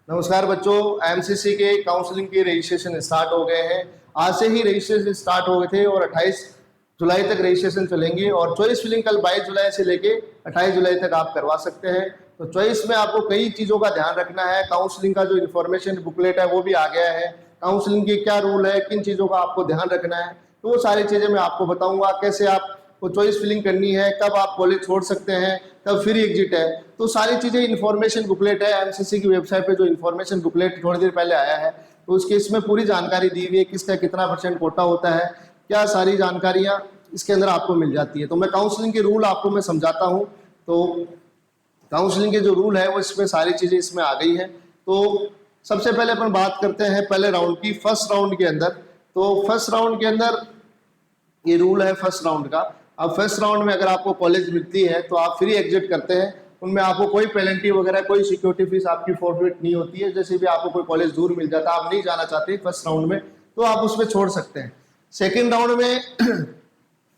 नमस्कार बच्चों, एमसीसी के काउंसलिंग के रजिस्ट्रेशन स्टार्ट हो गए हैं। आज से ही रजिस्ट्रेशन स्टार्ट हो गए थे और 28 जुलाई तक रजिस्ट्रेशन चलेंगे और चॉइस फिलिंग कल 22 जुलाई से लेके 28 जुलाई तक आप करवा सकते हैं। तो चॉइस में आपको कई चीज़ों का ध्यान रखना है। काउंसलिंग का जो इन्फॉर्मेशन बुकलेट है वो भी आ गया है। काउंसलिंग के क्या रूल है, किन चीज़ों का आपको ध्यान रखना है, तो वो सारी चीज़ें मैं आपको बताऊंगा। कैसे आपको चॉइस फिलिंग करनी है, कब आप कॉलेज छोड़ सकते हैं, कब फ्री एग्जिट है, तो सारी चीज़ें इन्फॉर्मेशन बुकलेट है। एमसीसी की वेबसाइट पे जो इन्फॉर्मेशन बुकलेट थोड़ी देर पहले आया है, तो उसके इसमें पूरी जानकारी दी हुई है, किसका कितना % कोटा होता है, क्या सारी जानकारियाँ इसके अंदर आपको मिल जाती है। तो मैं काउंसलिंग के रूल आपको मैं समझाता हूँ। तो काउंसलिंग के जो रूल है वो इसमें सारी चीज़ें इसमें आ गई हैं। तो सबसे पहले अपन बात करते हैं पहले राउंड की। फर्स्ट राउंड के अंदर, तो फर्स्ट राउंड के अंदर ये रूल है फर्स्ट राउंड का। अब फर्स्ट राउंड में अगर आपको कॉलेज मिलती है तो आप फ्री एग्जिट करते हैं, उनमें आपको कोई पेनल्टी वगैरह, कोई सिक्योरिटी फीस आपकी फॉरफिट नहीं होती है। जैसे भी आपको कोई कॉलेज दूर मिल जाता है, आप नहीं जाना चाहते फर्स्ट राउंड में, तो आप उसमें छोड़ सकते हैं। सेकेंड राउंड में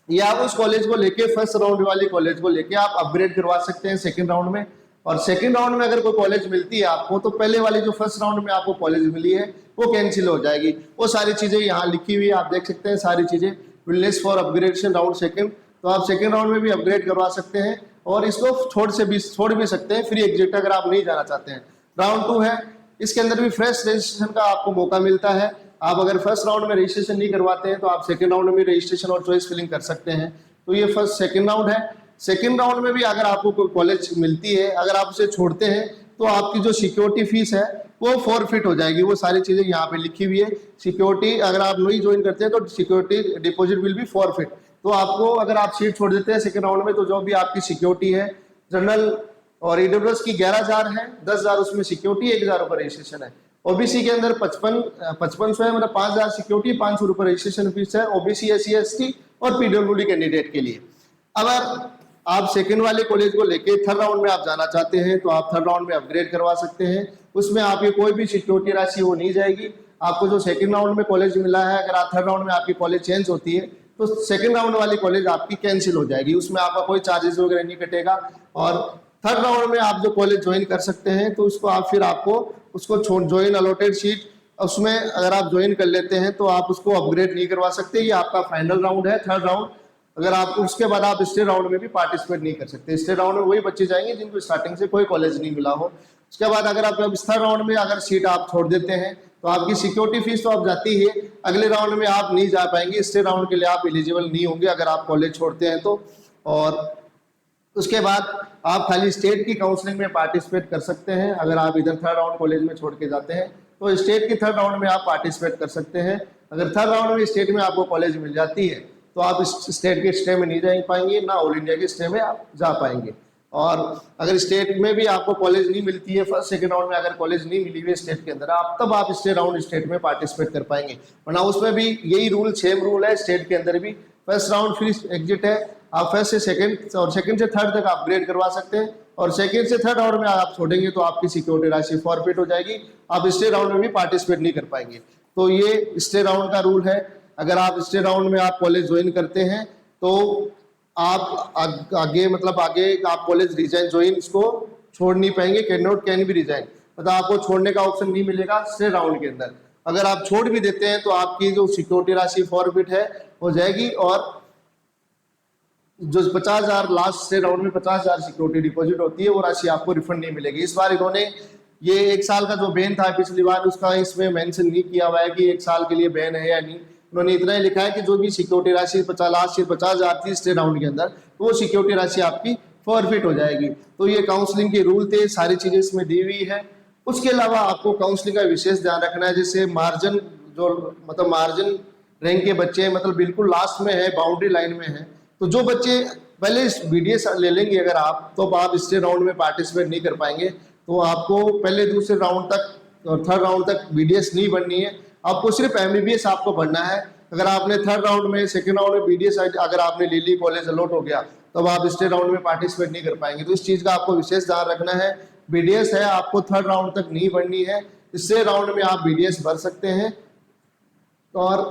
या आप उस कॉलेज को लेके, फर्स्ट राउंड वाली कॉलेज को लेके आप अपग्रेड करवा सकते हैं सेकेंड राउंड में। और सेकेंड राउंड में अगर कोई कॉलेज मिलती है आपको, तो पहले वाली जो फर्स्ट राउंड में आपको कॉलेज मिली है वो कैंसिल हो जाएगी। वो सारी चीज़ें यहाँ लिखी हुई है, आप देख सकते हैं सारी चीज़ें। Wellness for upgradation round second, तो आप सेकेंड राउंड में भी अपग्रेड करवा सकते हैं और इसको छोड़ भी सकते हैं फ्री एग्जिट अगर आप नहीं जाना चाहते हैं। राउंड 2 है, इसके अंदर भी फ्रेश रजिस्ट्रेशन का आपको मौका मिलता है। आप अगर फर्स्ट राउंड में रजिस्ट्रेशन नहीं करवाते हैं तो आप सेकंड राउंड में रजिस्ट्रेशन और चॉइस फिलिंग कर सकते हैं। तो ये फर्स्ट सेकंड राउंड है। सेकंड राउंड में भी अगर आपको कोई कॉलेज मिलती है, अगर आप उसे छोड़ते हैं तो आपकी जो सिक्योरिटी फीस है वो फॉरफिट हो जाएगी। वो सारी चीज़ें यहाँ पे लिखी हुई है। सिक्योरिटी अगर आप नहीं ज्वाइन करते हैं तो security deposit will be forfeit. तो आपको अगर आप सीट छोड़ देते हैं सेकंड राउंड में, तो जो भी आपकी सिक्योरिटी है, जनरल और ईडब्ल्यूएस की 11,000 है, 10,000 उसमें सिक्योरिटी, 1,000 रुपये रजिस्ट्रेशन है। ओबीसी के अंदर 5500 है, मतलब 5,000 सिक्योरिटी, 500 रुपये रजिस्ट्रेशन फीस है ओबीसी, एससी, एसटी और पीडब्ल्यूडी कैंडिडेट के लिए। अगर आप सेकंड वाले कॉलेज को लेके थर्ड राउंड में आप जाना चाहते हैं तो आप थर्ड राउंड में अपग्रेड करवा सकते हैं। उसमें आपकी कोई भी सिक्योरिटी राशि वो नहीं जाएगी। आपको जो सेकंड राउंड में कॉलेज मिला है, अगर आप थर्ड राउंड में आपकी कॉलेज चेंज होती है तो सेकंड राउंड वाली कॉलेज आपकी कैंसिल हो जाएगी, उसमें आपका कोई चार्जेस वगैरह नहीं कटेगा। और थर्ड राउंड में आप जो कॉलेज ज्वाइन कर सकते हैं तो उसको आप फिर आपको उसको ज्वाइन अलॉटेड सीट, उसमें अगर आप ज्वाइन कर लेते हैं तो आप उसको अपग्रेड नहीं करवा सकते। ये आपका फाइनल राउंड है, थर्ड राउंड। अगर आप उसके बाद आप स्टेट राउंड में भी पार्टिसिपेट नहीं कर सकते। स्टेट राउंड में वही बच्चे जाएंगे जिनको स्टार्टिंग से कोई कॉलेज नहीं मिला हो। उसके बाद अगर आप थर्ड राउंड में अगर सीट आप छोड़ देते हैं तो आपकी सिक्योरिटी फीस तो आप जाती है, अगले राउंड में आप नहीं जा पाएंगे। स्टेट राउंड के लिए आप एलिजिबल नहीं होंगे अगर आप कॉलेज छोड़ते हैं तो। और उसके बाद आप खाली स्टेट की काउंसलिंग में पार्टिसिपेट कर सकते हैं। अगर आप इधर थर्ड राउंड कॉलेज में छोड़ के जाते हैं तो स्टेट की थर्ड राउंड में आप पार्टिसिपेट कर सकते हैं। अगर थर्ड राउंड में स्टेट में आपको कॉलेज मिल जाती है तो आप इस स्टेट के स्टे में नहीं जा पाएंगे, ना ऑल इंडिया के स्टे में आप जा पाएंगे। और अगर स्टेट में भी आपको कॉलेज नहीं मिलती है, फर्स्ट सेकंड राउंड में अगर कॉलेज नहीं मिली हुई स्टेट के अंदर, आप तब आप स्टेट राउंड स्टेट में पार्टिसिपेट कर पाएंगे। वरना उसमें भी यही रूल, सेम रूल है स्टेट के अंदर भी। फर्स्ट राउंड फ्री एग्जिट है, आप फर्स्ट से सेकंड और सेकंड से थर्ड तक अपग्रेड करवा सकते हैं। और सेकंड से थर्ड राउंड में आप छोड़ेंगे तो आपकी सिक्योरिटी राशि फॉरफिट हो जाएगी, आप स्टेट राउंड में भी पार्टिसिपेट नहीं कर पाएंगे। तो ये स्टेट राउंड का रूल है। अगर आप स्टेट राउंड में आप कॉलेज ज्वाइन करते हैं तो आप आगे मतलब आगे आप कॉलेज रिजाइन ज्वाइन इसको छोड़ नहीं पाएंगे। कैन बी रिजाइन, मतलब आपको छोड़ने का ऑप्शन नहीं मिलेगा स्टेट राउंड के अंदर। अगर आप छोड़ भी देते हैं तो आपकी जो सिक्योरिटी राशि फॉरफिट है हो जाएगी। और जो 50,000 लास्ट स्टेट राउंड में 50,000 सिक्योरिटी डिपॉजिट होती है वो राशि आपको रिफंड नहीं मिलेगी। इस बार इन्होंने ये 1 साल का जो बैन था पिछली बार, उसका इसमें मेंशन नहीं किया हुआ है कि 1 साल के लिए बैन है या नहीं। उन्होंने इतना ही लिखा है कि जो भी सिक्योरिटी राशि 50,000 थी स्टेट राउंड के अंदर, तो वो सिक्योरिटी राशि आपकी फॉरफिट हो जाएगी। तो ये काउंसलिंग के रूल थे, सारी चीजें इसमें दी हुई है। उसके अलावा आपको काउंसलिंग का विशेष ध्यान रखना है। जैसे मार्जिन, जो मतलब मार्जिन रैंक के बच्चे मतलब बिल्कुल लास्ट में है, बाउंड्री लाइन में है, तो जो बच्चे पहले बीडीएस ले लेंगे अगर आप, तो आप स्टेट राउंड में पार्टिसिपेट नहीं कर पाएंगे। तो आपको पहले दूसरे राउंड तक और थर्ड राउंड तक बीडीएस नहीं बननी है, आपको सिर्फ एमबीबीएस आपको बनना है। अगर आपने थर्ड राउंड में, सेकंड राउंड में बीडीएस अगर आपने ले ली, कॉलेज अलॉट हो गया, तब आप स्टेट राउंड में पार्टिसिपेट नहीं कर पाएंगे। तो इस चीज़ का आपको विशेष ध्यान रखना है। बीडीएस है आपको थर्ड राउंड तक नहीं बननी है, स्टेट राउंड में आप बीडीएस भर सकते हैं। और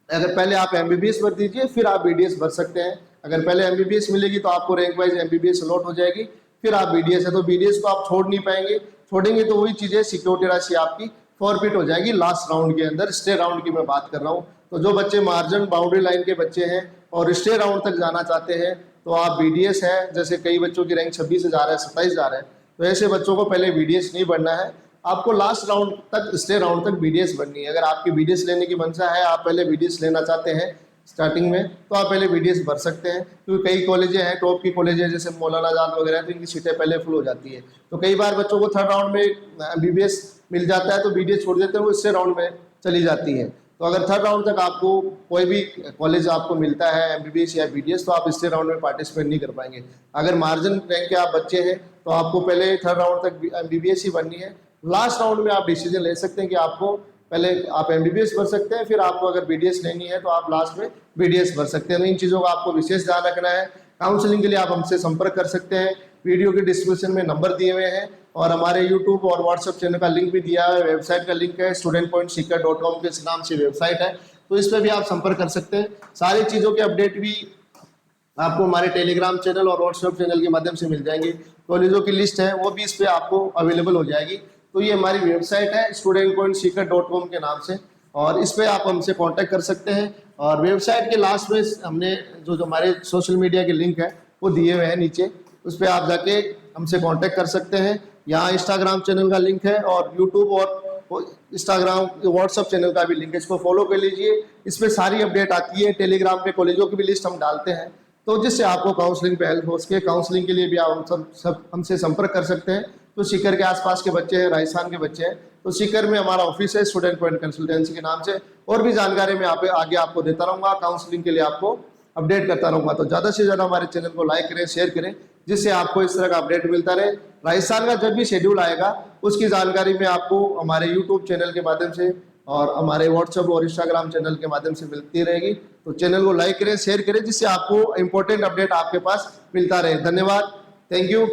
अगर पहले आप एमबीबीएस भर दीजिए फिर आप बीडीएस भर सकते हैं। अगर पहले एमबीबीएस मिलेगी तो आपको रैंक वाइज एमबीबीएस अलॉट हो जाएगी, फिर आप बीडीएस है तो बीडीएस को आप छोड़ नहीं पाएंगे। छोड़ेंगे तो वही चीज़ें सिक्योरिटी राशि आपकी फॉरफिट हो जाएगी लास्ट राउंड के अंदर। स्टे राउंड की मैं बात कर रहा हूँ। तो जो बच्चे मार्जिन बाउंड्री लाइन के बच्चे हैं और स्टे राउंड तक जाना चाहते हैं तो आप BDS है, जैसे कई बच्चों की रैंक 26,000 है, 27,000 है, तो ऐसे बच्चों को पहले BDS नहीं बनना है, आपको लास्ट राउंड तक, स्टे राउंड तक BDS बननी है। अगर आपकी BDS लेने की मंशा है, आप पहले BDS लेना चाहते हैं स्टार्टिंग में, तो आप पहले BDS भर सकते हैं, क्योंकि कई कॉलेजें हैं, टॉप की कॉलेज है जैसे मौलाना आजाद वगैरह, तो इनकी सीटें पहले फुल हो जाती है। तो कई बार बच्चों को थर्ड राउंड में MBBS मिल जाता है तो BDS छोड़ देते हैं, वो इससे राउंड में चली जाती है। तो अगर थर्ड राउंड तक आपको कोई भी कॉलेज आपको मिलता है MBBS या BDS, तो आप इससे राउंड में पार्टिसिपेट नहीं कर पाएंगे। अगर मार्जिन रैंक के आप बच्चे हैं तो आपको पहले थर्ड राउंड तक MBBS ही बननी है। लास्ट राउंड में आप डिसीजन ले सकते हैं कि आपको पहले आप MBBS भर सकते हैं, फिर आपको अगर BDS लेनी है तो आप लास्ट में BDS भर सकते हैं। इन चीज़ों का आपको विशेष ध्यान रखना है। काउंसलिंग के लिए आप हमसे संपर्क कर सकते हैं, वीडियो के डिस्क्रिप्शन में नंबर दिए हुए हैं और हमारे YouTube और WhatsApp चैनल का लिंक भी दिया है, वेबसाइट का लिंक है, studentpointseeker.com के नाम से वेबसाइट है, तो इस पर भी आप संपर्क कर सकते हैं। सारी चीज़ों के अपडेट भी आपको हमारे टेलीग्राम चैनल और WhatsApp चैनल के माध्यम से मिल जाएंगे। कॉलेजों की लिस्ट है वो भी इस पर आपको अवेलेबल हो जाएगी। तो ये हमारी वेबसाइट है studentpointseeker.com के नाम से, और इस पर आप हमसे कांटेक्ट कर सकते हैं। और वेबसाइट के लास्ट में हमने जो हमारे सोशल मीडिया के लिंक है वो दिए हुए हैं नीचे, उस पर आप जाके हमसे कांटेक्ट कर सकते हैं। यहाँ इंस्टाग्राम चैनल का लिंक है और यूट्यूब और इंस्टाग्राम व्हाट्सअप चैनल का भी लिंक है, इसको फॉलो कर लीजिए। इस पर सारी अपडेट आती है। टेलीग्राम पे कॉलेजों की भी लिस्ट हम डालते हैं, तो जिससे आपको काउंसलिंग पे हेल्प हो सके। काउंसलिंग के लिए भी आप सब हमसे संपर्क कर सकते हैं। तो सीकर के आसपास के बच्चे हैं, राजस्थान के बच्चे हैं, तो सीकर में हमारा ऑफिस है स्टूडेंट पॉइंट कंसल्टेंसी के नाम से। और भी जानकारी मैं आगे आपको देता रहूँगा, काउंसलिंग के लिए आपको अपडेट करता रहूँगा। तो ज़्यादा से ज़्यादा हमारे चैनल को लाइक करें, शेयर करें, जिससे आपको इस तरह का अपडेट मिलता रहे। राजस्थान का जब भी शेड्यूल आएगा उसकी जानकारी में आपको हमारे यूट्यूब चैनल के माध्यम से और हमारे व्हाट्सएप और इंस्टाग्राम चैनल के माध्यम से मिलती रहेगी। तो चैनल को लाइक करें, शेयर करें, जिससे आपको इंपॉर्टेंट अपडेट आपके पास मिलता रहे। धन्यवाद, थैंक यू।